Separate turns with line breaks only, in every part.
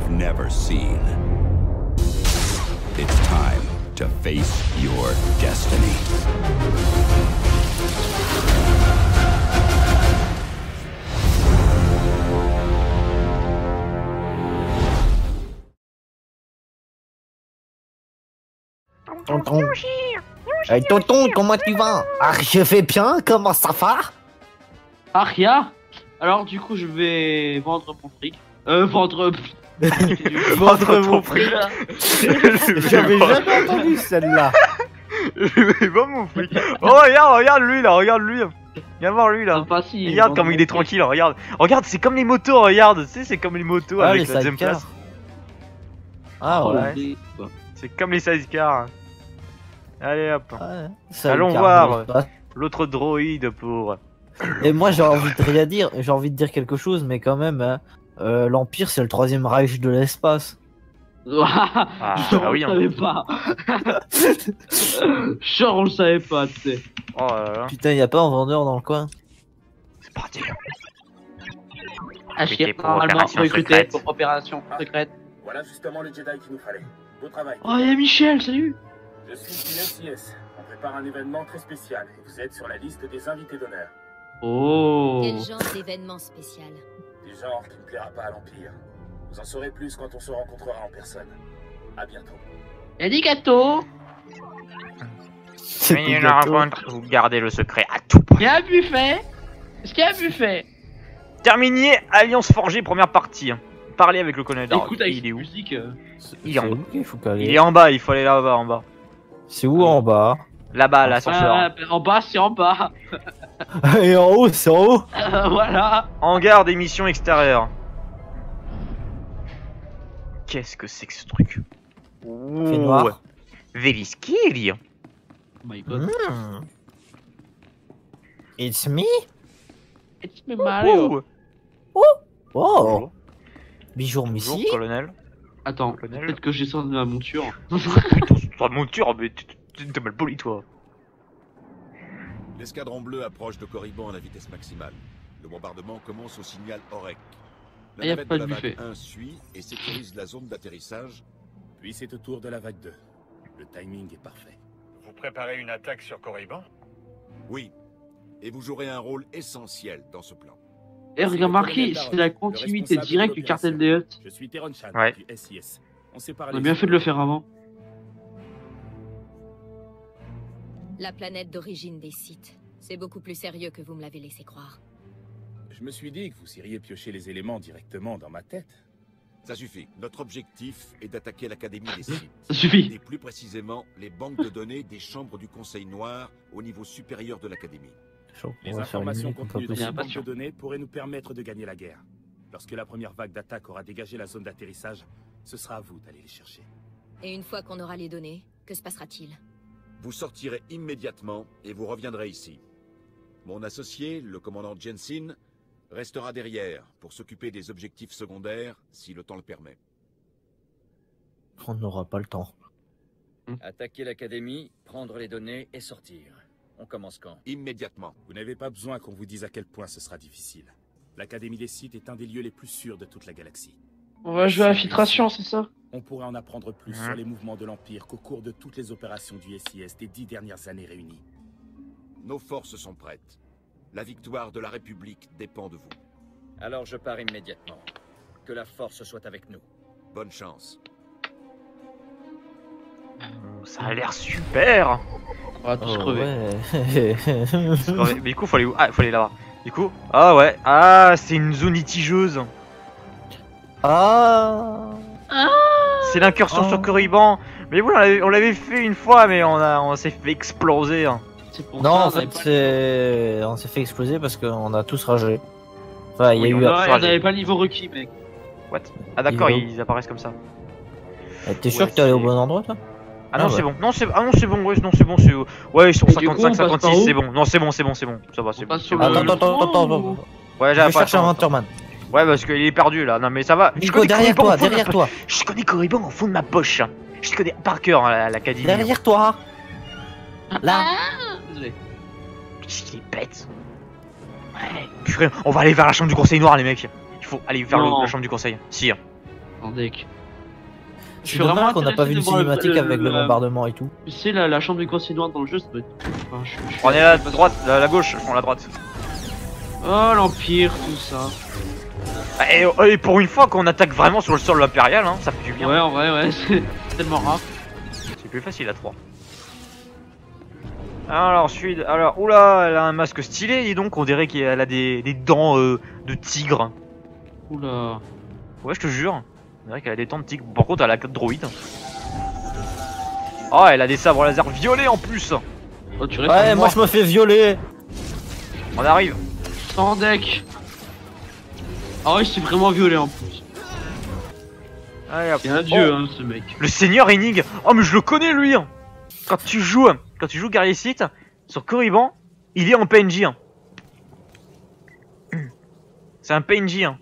you've never seen. It's time to face your destiny.
Tonton. Hey, tonton, comment tu vas? Ah, je vais bien, comment ça va?
Ah, rien. Alors, du coup, je vais vendre mon fric. Vendre.
Vendre mon fric. J'avais jamais entendu celle-là.
Je vais pas mon fric. Oh, regarde lui là, regarde lui. Viens voir lui là.
Ah, pas si,
Regarde comme il est tranquille, regarde. Regarde, c'est comme les motos, regarde. Tu sais, c'est comme les motos
Ah,
avec
les
la deuxième
sidecars.
place.
Ah
Oh,
ouais.
le
C'est comme les sidecars. Allez hop.
Ouais, ça
Allons
me
voir.
calme.
L'autre droïde pour.
Et moi j'ai envie de rien dire, j'ai envie de dire quelque chose, mais quand même, hein, l'Empire c'est le troisième Reich de l'espace.
Ah oui,
on le savait pas. Genre, on le savait pas, tu sais.
Oh là là.
Putain, y a pas un vendeur dans le coin?
C'est parti.
Achir,
pour
normalement,
opération
recruté
secrète.
pour opération secrète.
Voilà justement le Jedi qu'il nous fallait. Beau travail.
Oh, y'a Michel, salut.
Je suis du SIS. On prépare un événement très spécial et vous êtes sur la liste des invités d'honneur.
Oh.
Quel genre d'événement spécial?
Du genre qui ne plaira pas à l'Empire. Vous en saurez plus quand on se rencontrera en personne. À bientôt.
Y'a des gâteaux.
C'est
Veuillez
tout
la
gâteau.
rencontre, vous gardez le secret à tout prix.
Y'a un buffet. Est-ce qu'il y a un buffet?
Terminé, Alliance forgée, première partie. Parlez avec le colonel Dark.
Écoute, avec
Il est où?
musique.
Il est en
C'est
bas.
où qu'il faut
Il
qu'aller?
est en bas, il faut aller là-bas en bas.
C'est où en bas?
Là-bas, l'ascenseur.
En bas, c'est en bas.
Et en haut, c'est en haut?
Voilà.
Hangar d'émission extérieure. Qu'est-ce que c'est que ce truc?
Fait noir.
Véliskiri.
Oh my god.
Hmm. It's me?
It's me Mario.
Oh! Bonjour,
Bonjour,
Missy.
colonel.
Attends,
Colonel.
peut-être que j'ai sorti de ma monture.
Putain, c'est ta monture, mais t'es mal poli, toi.
L'escadron bleu approche de Corriban à la vitesse maximale. Le bombardement commence au signal Orek. La
Ah, y a
navette
pas
de
de
la vague
buffet.
1 suit et sécurise la zone d'atterrissage.
Puis c'est au tour de la vague 2. Le timing est parfait.
Vous préparez une attaque sur Corriban?
Oui, et vous jouerez un rôle essentiel dans ce plan.
Et regarde marqué, c'est la continuité directe du cartel des Hutt.
Je suis Teron Chan
Ouais.
du SIS. On s'est
On
parlé.
a bien fait de le faire avant.
La planète d'origine des Sith. C'est beaucoup plus sérieux que vous me l'avez laissé croire.
Je me suis dit que vous iriez piocher les éléments directement dans ma tête.
Ça suffit. Notre objectif est d'attaquer l'Académie des Sith.
Ça suffit.
Et plus précisément, les banques de données des chambres du Conseil Noir au niveau supérieur de l'Académie.
Les
On va faire une
informations
minute, on peut
contenues dans
pas
ces
pas
banques
sûr.
de données pourraient nous permettre de gagner la guerre. Lorsque la première vague d'attaque aura dégagé la zone d'atterrissage, ce sera à vous d'aller les chercher.
Et une fois qu'on aura les données, que se passera-t-il?
Vous sortirez immédiatement et vous reviendrez ici. Mon associé, le commandant Jensen, restera derrière pour s'occuper des objectifs secondaires si le temps le permet.
On n'aura pas le temps.
Attaquer l'académie, prendre les données et sortir. On commence quand?
Immédiatement.
Vous n'avez pas besoin qu'on vous dise à quel point ce sera difficile. L'Académie des Sith est un des lieux les plus sûrs de toute la galaxie.
On va jouer à Infiltration, c'est ça?
On pourrait en apprendre plus sur les mouvements de l'Empire qu'au cours de toutes les opérations du SIS des 10 dernières années réunies.
Nos forces sont prêtes. La victoire de la République dépend de vous.
Alors je pars immédiatement. Que la force soit avec nous.
Bonne chance.
Ça a l'air super.
On va tous
Oh,
crever.
ouais.
Mais du coup, faut aller où? Ah, faut aller là-bas. Du coup, ah ouais, ah, c'est une zone litigeuse.
Ah!
C'est l'incursion
Oh.
sur Corriban. Mais oui, on l'avait fait une fois, mais on s'est fait exploser. Hein.
C'est pour
Non,
ça,
en fait, on s'est fait exploser parce qu'on a tous ragé. Enfin, il y a
Oui,
eu.
on a-
on n'avait pas le niveau requis, mec.
What? Ah d'accord,
Il va où?
ils apparaissent comme ça.
T'es sûr
Ouais,
que t'es allé au
c'est-
bon endroit, toi?
Ah non,
Ah
c'est
ouais.
bon. Non, c'est bon. Ouais, non, c'est bon. Ouais, ils sont
Et du coup,
55,
on passe par
56.
où?
C'est bon. Non, c'est bon. Ça va, c'est
On
bon.
passe sur
Attends,
le-
attends.
Ouais,
Je
j'avais
vais
pas
chercher un
le temps.
Hunterman.
Ouais, parce qu'il est perdu là. Non, mais ça va. Je
Nico,
connais
derrière
Corriban
toi,
au fond de ma
derrière toi.
poche. Je connais Corriban au fond de ma poche. Je connais par cœur hein, l'académie.
Derrière toi. Là.
Désolé.
Qu'est-ce qu'il est bête. Ouais. Purée, on va aller vers la chambre du conseil noir, les mecs. Il faut aller vers
Non.
la chambre du conseil. Si.
En deck.
C'est dommage qu'on n'a pas vu une
intéressé de voir
cinématique avec le bombardement et tout.
Tu sais, la chambre du conseil noir dans le jeu, ça doit être. Enfin,
Prenez la droite, la gauche, je prends la droite.
Oh, l'Empire, tout ça.
Et pour une fois qu'on attaque vraiment sur le sol impérial, hein, ça fait du bien.
Ouais, en vrai, ouais, c'est tellement rare.
C'est plus facile à 3. Alors ensuite, oula, elle a un masque stylé, dis donc, on dirait qu'elle a des dents de tigre.
Oula.
Ouais, je te jure, on dirait qu'elle a des dents de tigre. Par contre, elle a 4 droïdes. Oh, elle a des sabres laser violets en plus.
Oh, tu restes
Ouais, moi je me fais violer.
On arrive.
sans deck. Ah ouais, c'est vraiment violé en plus.
Allez, hop.
C'est un dieu, hein, ce mec.
Le seigneur Enig. Oh, mais je le connais lui. Hein. Quand tu joues Guerrier Sith sur Korriban, il est en PNJ. Hein. C'est un PNJ hein.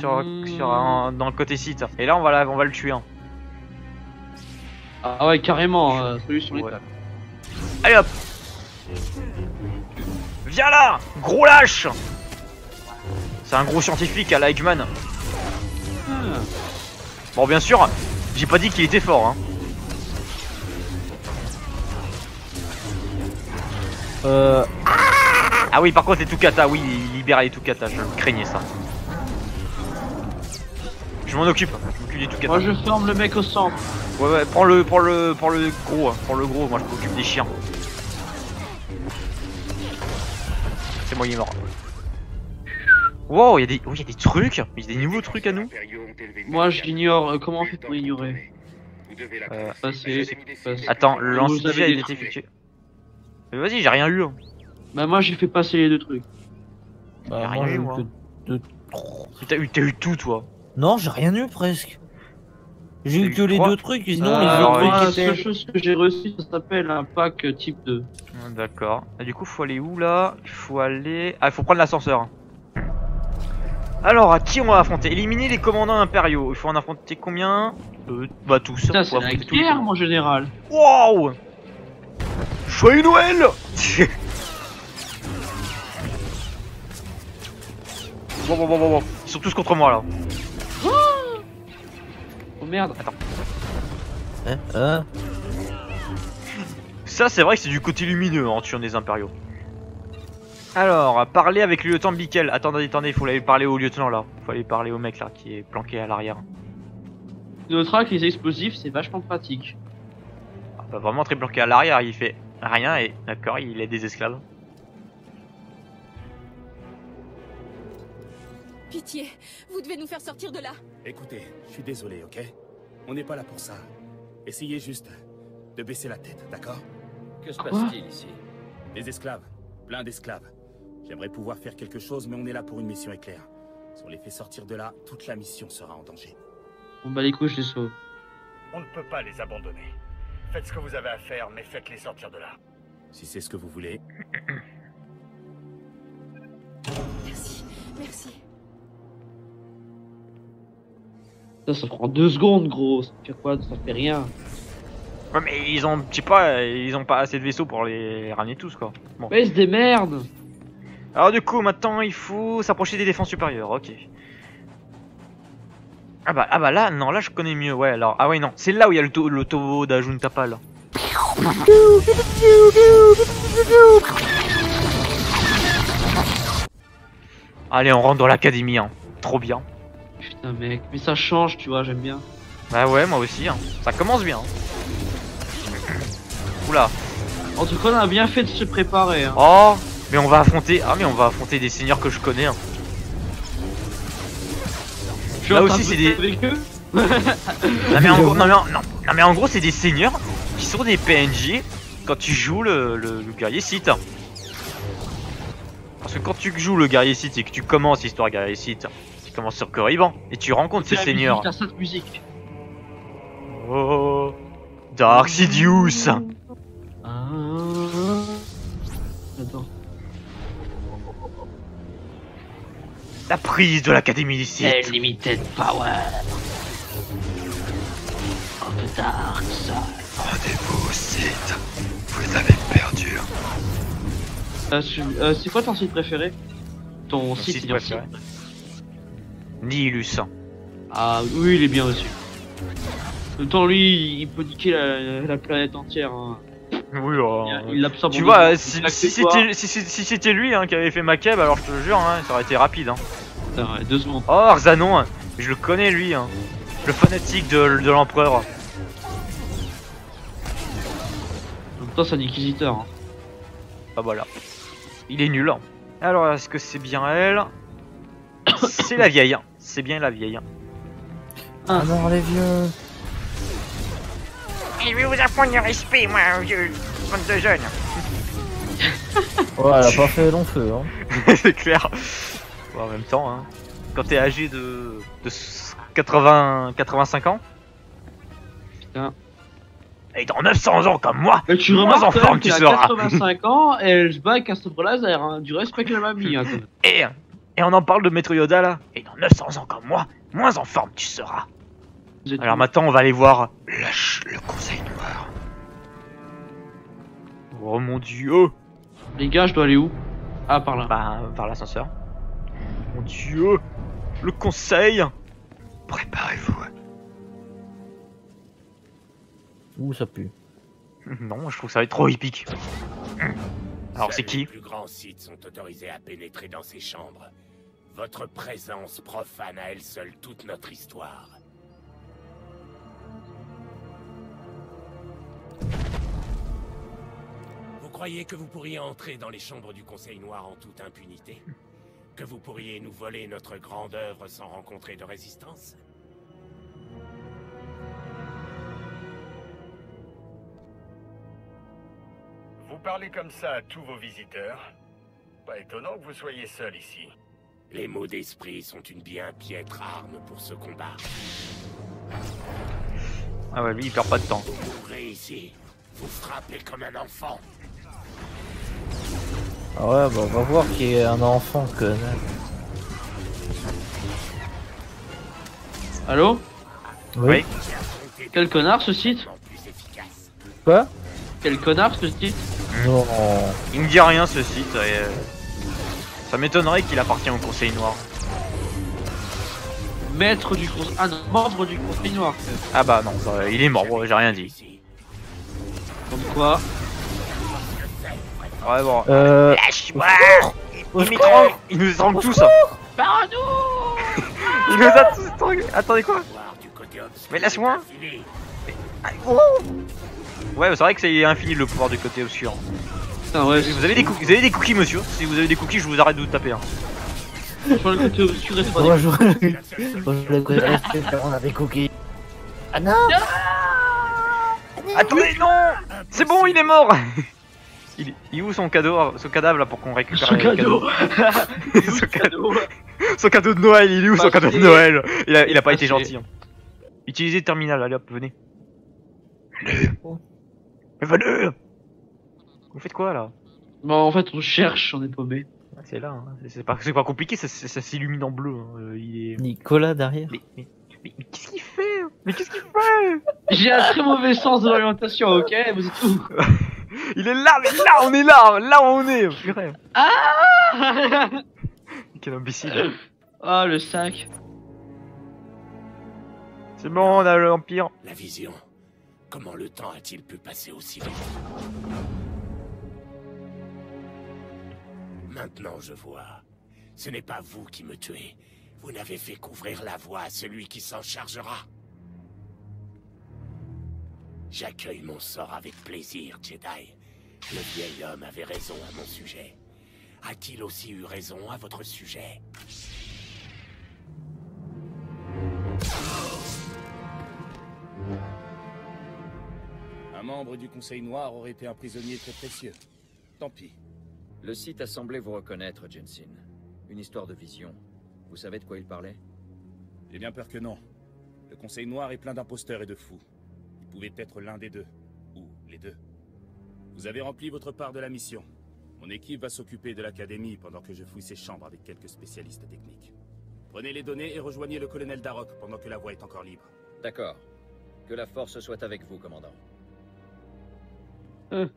Dans le côté Sith. Et là on va le tuer. Hein.
Ah ouais, carrément, celui sur les tables.
Allez hop. Viens là, gros lâche. C'est un gros scientifique à la Eggman. Bon, bien sûr, j'ai pas dit qu'il était fort. Hein. Ah oui, par contre les Tukata, oui, il libère les Tukata, je craignais ça. Je m'en occupe des Tukata.
Moi je ferme le mec au centre.
Ouais, prends le gros, hein. Prends le gros, moi je m'occupe des chiens. C'est moi qui est mort. Wow, il y a des trucs, il y a des nouveaux trucs à nous.
Moi je l'ignore, comment on fait pour ignorer? Passer.
Attends, le lance-fusée a été effectué. Mais vas-y, j'ai rien eu. Hein.
Bah moi j'ai fait passer les deux trucs.
Bah,
rien eu, moi. T'as eu tout, toi.
Non, j'ai rien eu presque. J'ai eu que les deux trucs, sinon les
alors,
autres trucs
la
étaient...
seule chose que j'ai reçu, ça s'appelle un pack type 2.
D'accord. Du coup, faut aller où là? Il faut aller... Ah, il faut prendre l'ascenseur. Alors, à qui on va affronter? Éliminer les commandants impériaux. Il faut en affronter combien? Bah tous.
Putain, c'est la guerre, mon général.
Waouh! Joyeux Noël! Bon. Ils sont tous contre moi là.
Oh merde.
Attends. Ça, c'est vrai que c'est du côté lumineux en tuant des impériaux. Alors, parler avec le lieutenant Bickel. Attendez, il faut aller parler au lieutenant là. Il faut aller parler au mec là qui est planqué à l'arrière.
Notre avec les explosifs, c'est vachement pratique.
Ah, bah, vraiment très planqué à l'arrière, il fait rien et d'accord, il est des esclaves.
Pitié, vous devez nous faire sortir de là.
Écoutez, je suis désolé, ok? On n'est pas là pour ça. Essayez juste de baisser la tête, d'accord?
Que se passe-t-il ici?
Des esclaves, plein d'esclaves. J'aimerais pouvoir faire quelque chose, mais on est là pour une mission éclair. Si on les fait sortir de là, toute la mission sera en danger.
On bat les couilles, je les sauve.
On ne peut pas les abandonner. Faites ce que vous avez à faire, mais faites-les sortir de là.
Si c'est ce que vous voulez.
Merci.
Ça prend 2 secondes, gros. Ça fait quoi? Ça fait rien.
Ouais, mais ils ont, je sais pas, ils ont pas assez de vaisseaux pour les ramener tous quoi. Bon.
Mais c'est des merdes.
Alors du coup, maintenant il faut s'approcher des défenses supérieures, ok. Ah bah là, non, là je connais mieux, ouais, alors, ah ouais, non, c'est là où il y a le Tobo d'Ajuntapa, là. Allez, on rentre dans l'académie, hein, trop bien.
Putain mec, mais ça change, tu vois, j'aime bien.
Bah ouais, moi aussi, hein. Ça commence bien. Oula.
En tout cas, on a bien fait de se préparer. Hein.
Oh, mais on va affronter, des seigneurs que je connais, hein. Là aussi c'est des... non mais en gros c'est des seigneurs qui sont des PNJ quand tu joues le guerrier Sith. Parce que quand tu joues le guerrier Sith et que tu commences l'histoire guerrier Sith, tu commences sur Korriban et tu rencontres ces seigneurs.
T'as cette musique.
Oh, Dark Sidious.
Attends.
La prise de l'académie des Sith.
Unlimited power. Of the dark side.
Rendez-vous au Sith. Vous avez perdu.
C'est quoi ton site préféré? Ton site
préféré. Nihilus.
Ah oui, il est bien aussi. En même temps, lui, il peut niquer la planète entière. Hein.
Oui,
Il l'absorbe.
tu vois, si c'était lui hein, qui avait fait Makeb, alors je te jure, hein, ça aurait été rapide. Hein.
Putain, ouais, 2 secondes.
Oh, Arzanon, je le connais lui, hein. Le fanatique de l'empereur.
En même temps, c'est un inquisiteur. Hein.
Ah voilà. Il est nul. Hein. Alors, est-ce que c'est bien elle? C'est la vieille. Hein. C'est bien la vieille. Hein.
Ah non, les vieux.
Je vais vous apprendre le respect, moi, vieux. Bande de jeunes.
Ouais, elle a pas fait long feu. Hein.
C'est clair. Bon, en même temps, hein, quand t'es âgé de 85 ans.
Putain.
Et dans 900 ans comme moi,
Et tu
moins
remarques
en
quand
forme
même
tu
qu'elle a
seras.
85 ans et elle se bat avec un sabre laser. Hein. Du respect qu'elle m'a mis. Hein, quand même.
Et on en parle de Maître Yoda là. Et dans 900 ans comme moi, moins en forme tu seras.
Vous êtes
Alors
où
maintenant on va aller voir le Conseil Noir. Oh mon dieu.
Les gars, je dois aller où? Ah, par là.
Bah, par l'ascenseur. Mon dieu. Le Conseil. Préparez-vous.
Ouh, ça pue.
Non, je trouve ça va être trop épique. Alors c'est
Seuls
qui?
Les plus grands Sith sont autorisés à pénétrer dans ces chambres. Votre présence profane à elle seule toute notre histoire. Vous croyez que vous pourriez entrer dans les chambres du Conseil Noir en toute impunité? Que vous pourriez nous voler notre grande œuvre sans rencontrer de résistance? Vous parlez comme ça à tous vos visiteurs. Pas étonnant que vous soyez seul ici. Les mots d'esprit sont une bien piètre arme pour ce combat.
Ah ouais, lui il perd pas de temps.
Vous mourrez ici. Vous frappez comme un enfant.
Ah ouais, bah on va voir qui est un enfant que.
Allô?
Oui.
Quel connard ce site?
Quoi?
Quel connard ce site?
Non.
Il me dit rien ce site. Et, ça m'étonnerait qu'il appartient au Conseil Noir.
Maître du conseil. Ah non, membre du conseil noir.
Ah bah non, bah, il est mort, bon, j'ai rien dit.
Comme quoi?
Ouais bon.
Lâche-moi!
Il nous étrangle tous.
Pardon.
Il nous a tous étranglés. Attendez quoi? Mais laisse-moi. Ouais, c'est vrai que c'est infini le pouvoir du côté obscur.
Putain, ouais.
Vous avez des cookies, monsieur. Si vous avez des cookies, je vous arrête de vous taper. Hein.
Sur le côté obscur et
Moi je voulais rester faire on a des cookies. Ah non!
Attendez, non! C'est bon, il est mort! Il est où son cadeau, son cadavre là pour qu'on récupère
son
les
cadeau.
Son cadeau. Son cadeau de Noël, il est où son cadeau de Noël? Il a pas été gentil. Hein. Utilisez le terminal, allez hop, venez. Venez! Mais venez! Vous faites quoi là?
Bon, en fait, on cherche, on est paumé.
C'est là, hein. C'est pas compliqué, ça s'illumine en bleu. Hein. Il est...
Nicolas derrière.
Mais qu'est-ce qu'il fait? Mais qu'est-ce qu'il fait?
J'ai un très mauvais sens de l'orientation, ok? Vous êtes où?
Il est là, mais là on est là on est. Purée.
Ah.
Quel imbécile.
Ah, le sac.
C'est bon, on a l'Empire.
La vision. Comment le temps a-t-il pu passer aussi vite? Maintenant je vois. Ce n'est pas vous qui me tuez. Vous n'avez fait qu'ouvrir la voie à celui qui s'en chargera. J'accueille mon sort avec plaisir, Jedi. Le vieil homme avait raison à mon sujet. A-t-il aussi eu raison à votre sujet?
Un membre du Conseil Noir aurait été un prisonnier très précieux. Tant pis.
Le site a semblé vous reconnaître, Jensen. Une histoire de vision. Vous savez de quoi il parlait?
J'ai bien peur que non. Le Conseil Noir est plein d'imposteurs et de fous. Il pouvait être l'un des deux. Ou les deux. Vous avez rempli votre part de la mission. Mon équipe va s'occuper de l'académie pendant que je fouille ces chambres avec quelques spécialistes techniques. Prenez les données et rejoignez le colonel Darroch pendant que la voie est encore libre.
D'accord. Que la force soit avec vous, commandant.
Eh,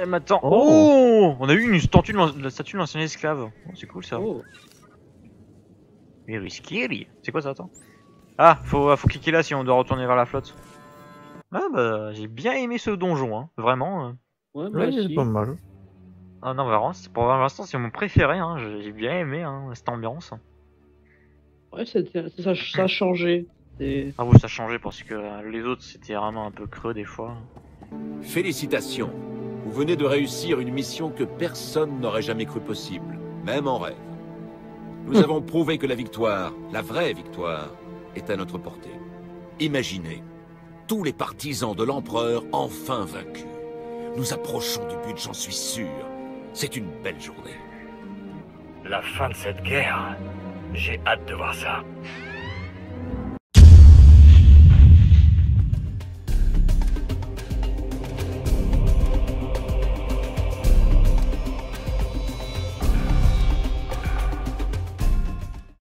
mais attends. Oh, on a eu une statue de l'ancien esclave. Oh, c'est cool ça.
Oh.
Very scary. C'est quoi ça, attends? Ah, faut cliquer là si on doit retourner vers la flotte. Ah bah, j'ai bien aimé ce donjon, hein. Vraiment.
Ouais,
Ouais, c'est pas mal.
Ah non, vraiment, pour l'instant, c'est mon préféré, hein. J'ai bien aimé, hein, cette ambiance.
Ouais, ça a changé.
Ah oui, ça a changé parce que les autres, c'était vraiment un peu creux des fois.
Félicitations. Vous venez de réussir une mission que personne n'aurait jamais cru possible, même en rêve. Nous avons prouvé que la victoire, la vraie victoire, est à notre portée. Imaginez, tous les partisans de l'Empereur enfin vaincus. Nous approchons du but, j'en suis sûr. C'est une belle journée.
La fin de cette guerre, j'ai hâte de voir ça.